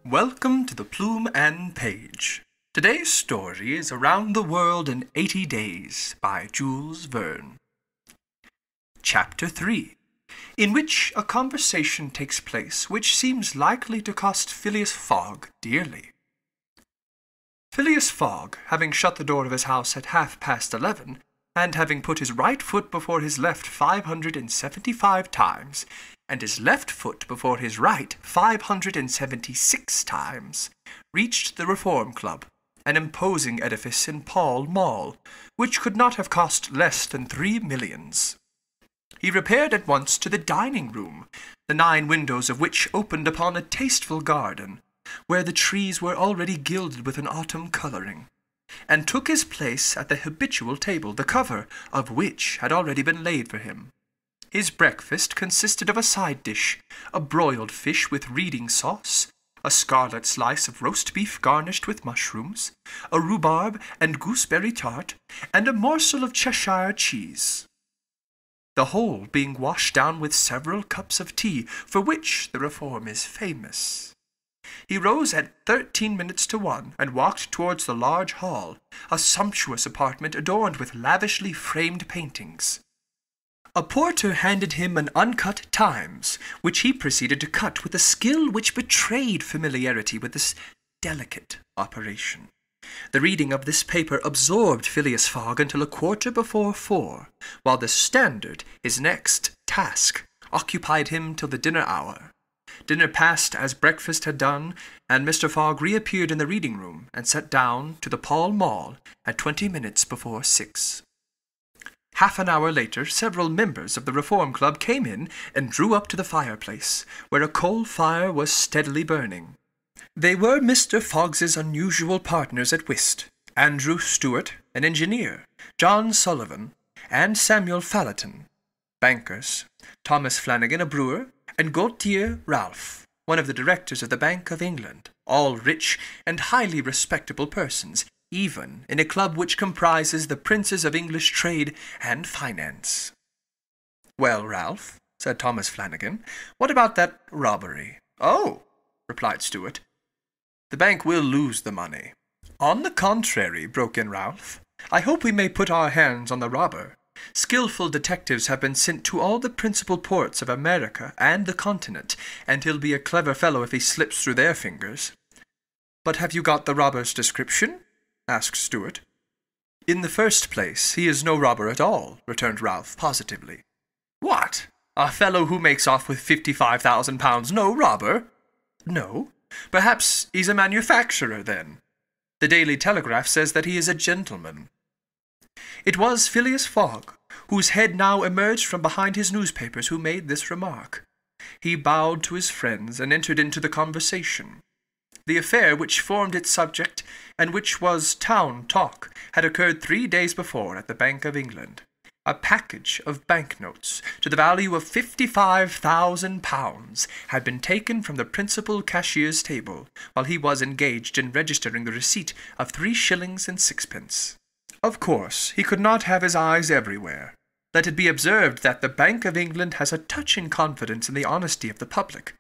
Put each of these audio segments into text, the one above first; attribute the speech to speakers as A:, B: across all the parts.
A: Welcome to the Plume and Page. Today's story is Around the World in 80 Days by Jules Verne. Chapter 3, in which a conversation takes place which seems likely to cost Phileas Fogg dearly. Phileas Fogg, having shut the door of his house at 11:30, and having put his right foot before his left 575 times, and his left foot before his right 576 times, reached the Reform Club, an imposing edifice in Pall Mall, which could not have cost less than 3 millions. He repaired at once to the dining-room, the 9 windows of which opened upon a tasteful garden, where the trees were already gilded with an autumn colouring, and took his place at the habitual table, the cover of which had already been laid for him. His breakfast consisted of a side dish, a broiled fish with reading sauce, a scarlet slice of roast beef garnished with mushrooms, a rhubarb and gooseberry tart, and a morsel of Cheshire cheese. The whole being washed down with several cups of tea, for which the Reform is famous. He rose at 1:13 and walked towards the large hall, a sumptuous apartment adorned with lavishly framed paintings. A porter handed him an uncut Times, which he proceeded to cut with a skill which betrayed familiarity with this delicate operation. The reading of this paper absorbed Phileas Fogg until 4:15, while the Standard, his next task, occupied him till the dinner hour. Dinner passed as breakfast had done, and Mr. Fogg reappeared in the reading-room and sat down to the Pall Mall at 6:20. Half an hour later, several members of the Reform Club came in and drew up to the fireplace, where a coal fire was steadily burning. They were Mr. Fogg's unusual partners at whist, Andrew Stuart, an engineer, John Sullivan, and Samuel Falletin, bankers, Thomas Flanagan, a brewer, and Gaultier Ralph, one of the directors of the Bank of England, all rich and highly respectable persons, even in a club which comprises the princes of English trade and finance. "Well, Ralph," said Thomas Flanagan, "what about that robbery?" "Oh," replied Stuart, "the bank will lose the money." "On the contrary," broke in Ralph, "I hope we may put our hands on the robber. Skilful detectives have been sent to all the principal ports of America and the Continent, and he'll be a clever fellow if he slips through their fingers." "But have you got the robber's description?" asked Stuart. "In the first place, he is no robber at all," returned Ralph positively. "What? A fellow who makes off with £55,000 no robber?" "No. Perhaps he's a manufacturer, then. The Daily Telegraph says that he is a gentleman." It was Phileas Fogg, whose head now emerged from behind his newspapers, who made this remark. He bowed to his friends and entered into the conversation. The affair which formed its subject, and which was town talk, had occurred 3 days before at the Bank of England. A package of banknotes to the value of £55,000 had been taken from the principal cashier's table, while he was engaged in registering the receipt of 3 shillings and 6pence. Of course, he could not have his eyes everywhere. Let it be observed that the Bank of England has a touching confidence in the honesty of the public.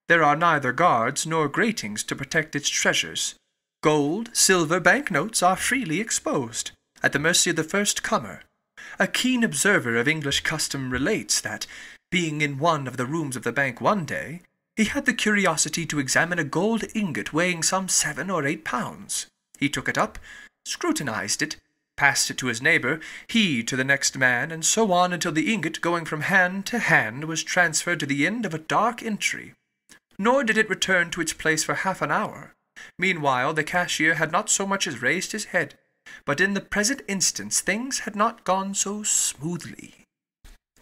A: There are neither guards nor gratings to protect its treasures. Gold, silver, banknotes are freely exposed, at the mercy of the first comer. A keen observer of English custom relates that, being in one of the rooms of the bank one day, he had the curiosity to examine a gold ingot weighing some 7 or 8 pounds. He took it up, scrutinized it, passed it to his neighbour, he to the next man, and so on until the ingot, going from hand to hand, was transferred to the end of a dark entry. Nor did it return to its place for half an hour. Meanwhile, the cashier had not so much as raised his head, but in the present instance things had not gone so smoothly.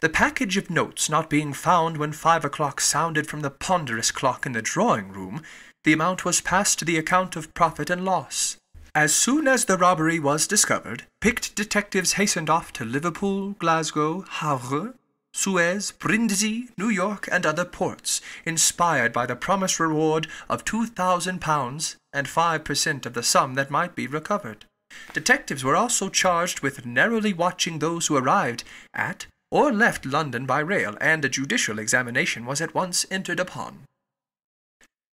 A: The package of notes not being found when 5 o'clock sounded from the ponderous clock in the drawing-room, the amount was passed to the account of profit and loss. As soon as the robbery was discovered, picked detectives hastened off to Liverpool, Glasgow, Havre, Suez, Brindisi, New York, and other ports, inspired by the promised reward of £2,000 and 5% of the sum that might be recovered. Detectives were also charged with narrowly watching those who arrived at or left London by rail, and a judicial examination was at once entered upon.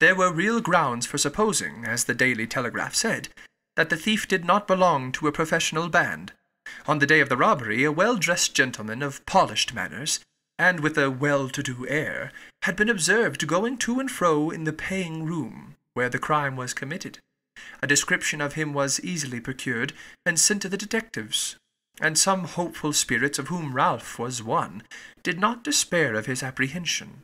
A: There were real grounds for supposing, as the Daily Telegraph said, that the thief did not belong to a professional band. On the day of the robbery, a well-dressed gentleman of polished manners, and with a well-to-do air, had been observed going to and fro in the paying room where the crime was committed. A description of him was easily procured and sent to the detectives, and some hopeful spirits, of whom Ralph was one, did not despair of his apprehension.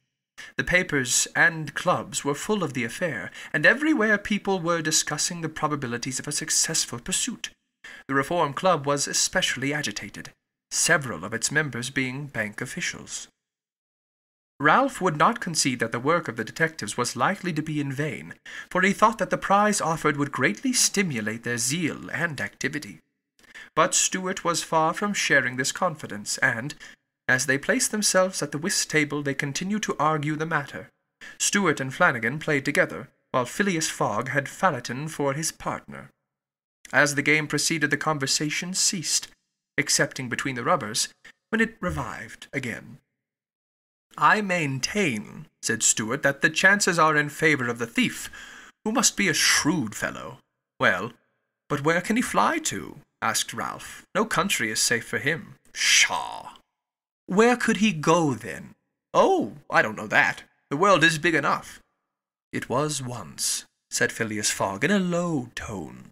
A: The papers and clubs were full of the affair, and everywhere people were discussing the probabilities of a successful pursuit. The Reform Club was especially agitated, several of its members being bank officials. Ralph would not concede that the work of the detectives was likely to be in vain, for he thought that the prize offered would greatly stimulate their zeal and activity. But Stewart was far from sharing this confidence, and, as they placed themselves at the whist table, they continued to argue the matter. Stewart and Flanagan played together, while Phileas Fogg had Falletin for his partner. As the game proceeded, the conversation ceased, excepting between the rubbers, when it revived again. "I maintain," said Stewart, "that the chances are in favour of the thief, who must be a shrewd fellow." "Well, but where can he fly to?" asked Ralph. "No country is safe for him." "Pshaw! Where could he go, then?" "Oh, I don't know that. The world is big enough." "It was once," said Phileas Fogg in a low tone.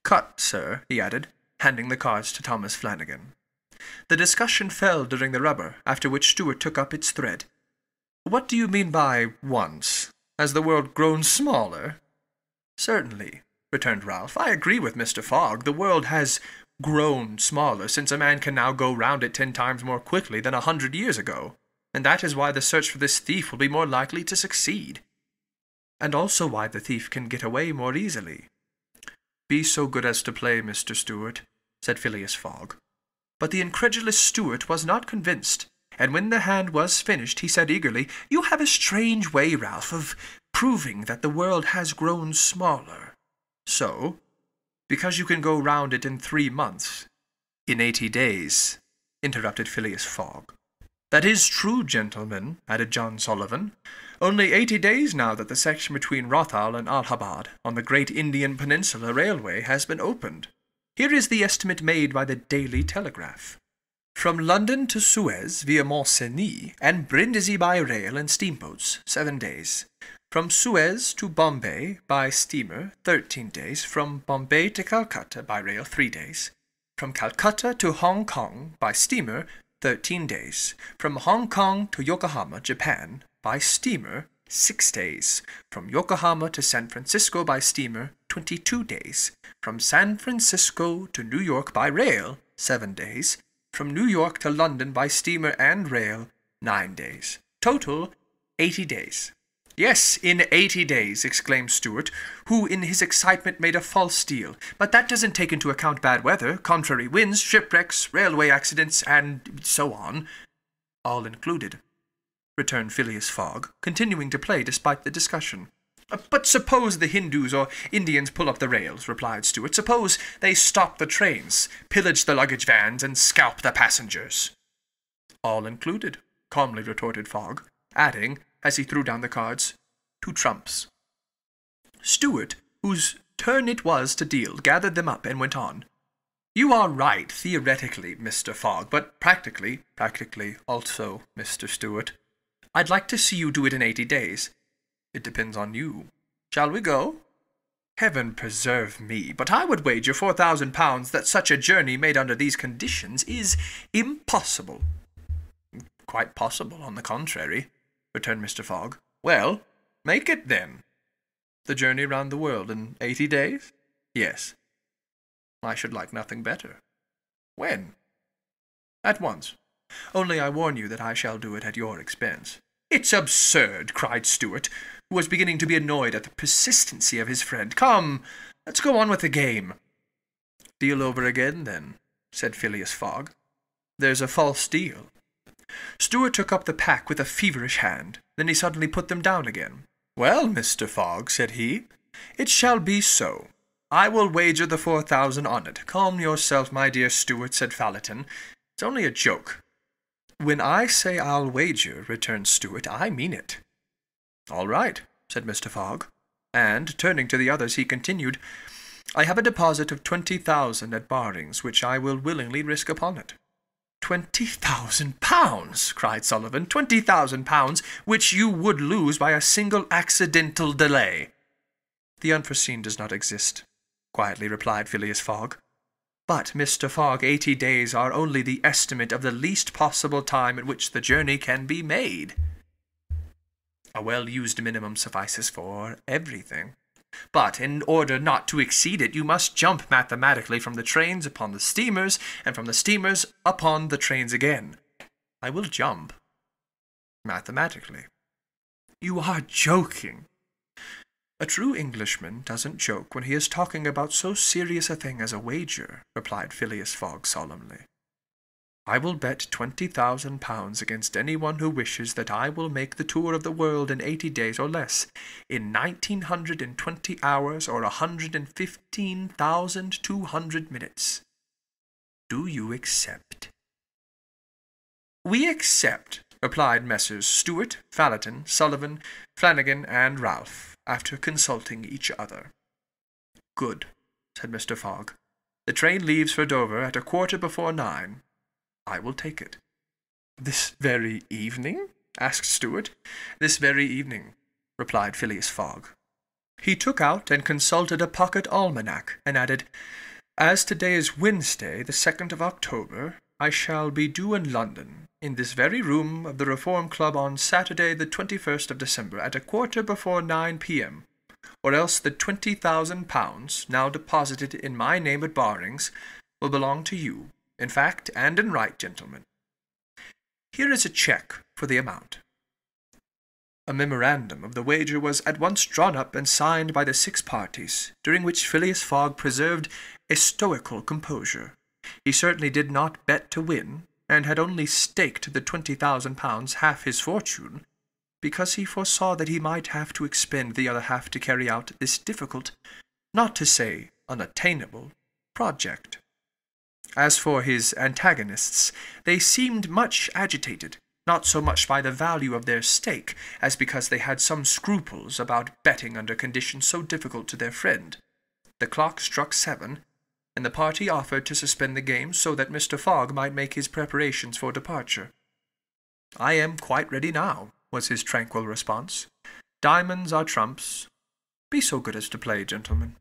A: "Cut, sir," he added, handing the cards to Thomas Flanagan. The discussion fell during the rubber, after which Stewart took up its thread. "What do you mean by once? Has the world grown smaller?" "Certainly," returned Ralph. "I agree with Mr. Fogg. The world has grown smaller, since a man can now go round it 10 times more quickly than 100 years ago, and that is why the search for this thief will be more likely to succeed. And also why the thief can get away more easily." "Be so good as to play, Mr. Stewart," said Phileas Fogg. But the incredulous Stewart was not convinced, and when the hand was finished, he said eagerly, "You have a strange way, Ralph, of proving that the world has grown smaller." "So? Because you can go round it in 3 months." "In 80 days," interrupted Phileas Fogg. "That is true, gentlemen," added John Sullivan. "Only 80 days now that the section between Rothal and Allahabad on the great Indian Peninsula Railway has been opened. Here is the estimate made by the Daily Telegraph. From London to Suez via Mont-Cenis and Brindisi by rail and steamboats, 7 days. From Suez to Bombay by steamer, 13 days. From Bombay to Calcutta by rail, 3 days. From Calcutta to Hong Kong by steamer, 13 days. From Hong Kong to Yokohama, Japan, by steamer, 6 days. From Yokohama to San Francisco by steamer, 22 days. From San Francisco to New York by rail, 7 days. From New York to London by steamer and rail, 9 days. Total, 80 days. "Yes, in 80 days, exclaimed Stewart, who in his excitement made a false deal. "But that doesn't take into account bad weather, contrary winds, shipwrecks, railway accidents, and so on." "All included," returned Phileas Fogg, continuing to play despite the discussion. "But suppose the Hindus or Indians pull up the rails," replied Stewart. "Suppose they stop the trains, pillage the luggage vans, and scalp the passengers." "All included," calmly retorted Fogg, adding, as he threw down the cards, 2 trumps. Stewart, whose turn it was to deal, gathered them up and went on. "You are right, theoretically, Mr. Fogg, but practically also, Mr. Stewart. I'd like to see you do it in 80 days. It depends on you. Shall we go?" "Heaven preserve me, but I would wager 4,000 pounds that such a journey made under these conditions is impossible." "Quite possible, on the contrary," returned Mr. Fogg. "Well, make it, then." "The journey round the world in 80 days? "Yes." "I should like nothing better." "When?" "At once. Only I warn you that I shall do it at your expense." "It's absurd," cried Stewart, who was beginning to be annoyed at the persistency of his friend. "Come, let's go on with the game." "Deal over again, then," said Phileas Fogg. "There's a false deal." Stewart took up the pack with a feverish hand. Then he suddenly put them down again. "Well, Mr. Fogg," said he, "it shall be so. I will wager the 4,000 on it." "Calm yourself, my dear Stewart," said Falletin. "It's only a joke." "When I say I'll wager," returned Stewart, "I mean it." "All right. said Mr. Fogg, and, turning to the others, he continued, "I have a deposit of 20,000 at Barings, which I will willingly risk upon it." £20,000! cried Sullivan. £20,000, which you would lose by a single accidental delay. "The unforeseen does not exist," quietly replied Phileas Fogg. "But, Mr. Fogg, 80 days are only the estimate of the least possible time at which the journey can be made. A well-used minimum suffices for everything. But in order not to exceed it, you must jump mathematically from the trains upon the steamers, and from the steamers upon the trains again. I will jump mathematically." "You are joking." "A true Englishman doesn't joke when he is talking about so serious a thing as a wager," replied Phileas Fogg solemnly. "I will bet £20,000 against anyone who wishes that I will make the tour of the world in 80 days or less, in 1920 hours or 115,200 minutes. Do you accept?" "We accept," replied Messrs. Stewart, Falletin, Sullivan, Flanagan, and Ralph, after consulting each other. "Good," said Mr. Fogg. "The train leaves for Dover at 9:15. I will take it." "This very evening?" asked Stewart. "This very evening," replied Phileas Fogg. He took out and consulted a pocket almanac, and added, "As today is Wednesday, the 2nd of October, I shall be due in London, in this very room of the Reform Club on Saturday the 21st of December, at 9:15 p.m., or else the £20,000, now deposited in my name at Barings, will belong to you, in fact and in right, gentlemen. Here is a cheque for the amount." A memorandum of the wager was at once drawn up and signed by the 6 parties, during which Phileas Fogg preserved a stoical composure. He certainly did not bet to win, and had only staked the £20,000, half his fortune, because he foresaw that he might have to expend the other half to carry out this difficult, not to say unattainable, project. As for his antagonists, they seemed much agitated, not so much by the value of their stake, as because they had some scruples about betting under conditions so difficult to their friend. The clock struck 7, and the party offered to suspend the game so that Mr. Fogg might make his preparations for departure. "I am quite ready now," was his tranquil response. "Diamonds are trumps. Be so good as to play, gentlemen."